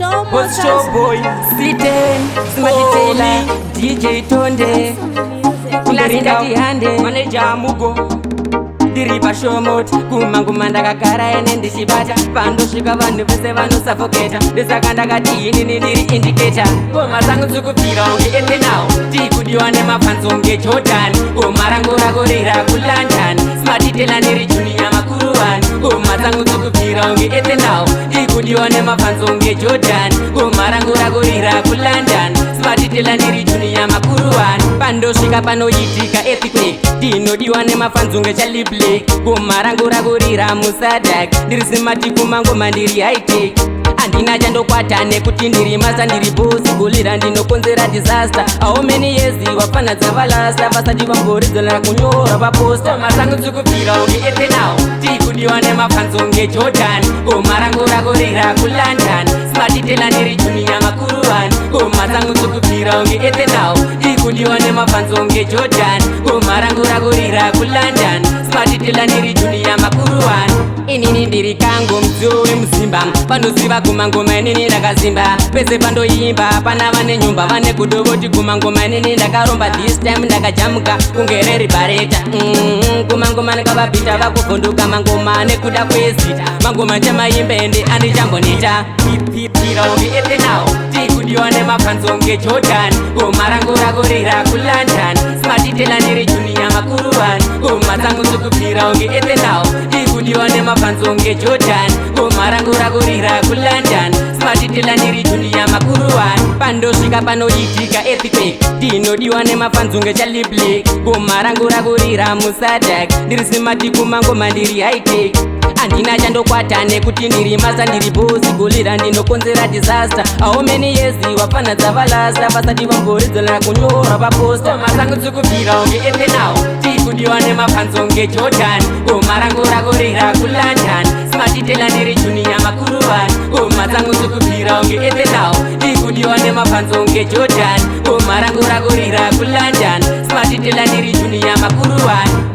What's your boy? Siten, Smarty Taylor, DJ Tonde, Kularika Tihande, Manager Mugo, Diripa Shomot, Kumanguma ndakagara ene ndishibata pandosvika vanhu vese vanosafoketa ndesakandaka tiinini indicator ngoma dzangu dzikubvira unge ende nawo tikudiwa nemafanzo ngejordan ngoma rangu rakorera kuLondon Smarty Taylor ndiri junior makuru vanhu ngoma dzangu dzikubvira unge ende nawo tikudiwa nemafanzo ngejordan ngoma rangu rakorera kuLondon Smarty Taylor ndiri junior makuru vanhu pandosvika panoitika earthquake ndinodiwa nemafanzo ngechalible ngoma rangu rakurira musadak ndiri simati kumangoma ndiri hightech andina chandokwata nekuti ndiri masa ndiri bosi golira ndinokonzera disaster how many years wafana dzavalasta vasati vamboridzolera kunyora paposta masangu dzikubvira unge ete nawo tikudiwa nemafanzo ngejordan ngoma rangu rakurira kuLondon Smarty Taylor ndiri junior makuru vanhu ngoma dzangu dzikubvira unge ete nawo tikudiwa nemafanzo ngejordan ngoma rangu rakurira kuLondon Smarty Taylor ndiri junior makuru vanhu inini ndiri kango mudziyo wemuzimba panoziva kumangoma inini ndakazimba pese pandoimba pana vane nyumba vane kudovoti kumangoma inini ndakaromba this time ndakajamuka kungereri bareta kumangoma ndakavabvita vakuvhunduka mangoma nekuda kwezita mangoma chamaimba ende andichamboneta pipira unge ete nawo tikudiwa nemafanzo ngejordan ngoma rangu rakorera kuLondon Smarty Taylor ndiri junior makuru vanhu ngoma dzangu dzikubvira unge ete nawo tikudiwa nemafanzo ngejordan ngoma rangu rakorera kuLondon Smarty Taylor ndiri junior makuru vanhu pandosvika panoitika earthquake ndinodiwa nemafanzo ngechalible ngoma rangu rakorera musadak ndiri simati kumangoma ndiri hightech andina chandokwata nekuti ndiri masa ndiri bosi golira ndinokonzera disaster how many years wafana dzavalasta vasati vamboridzolera kunyora paposta masangu dzikubvira unge ende nawo tikudiwa nemafanzo ngejordan ngoma rangu rakorera kuLondon Smarty Taylor ndiri junior makuru vanhu ngoma dzangu dzikubvira unge ende nawo tikudiwa nemafanzo ngejordan ngoma rangu rakorera kuLondon Smarty Taylor ndiri junior makuru vanhu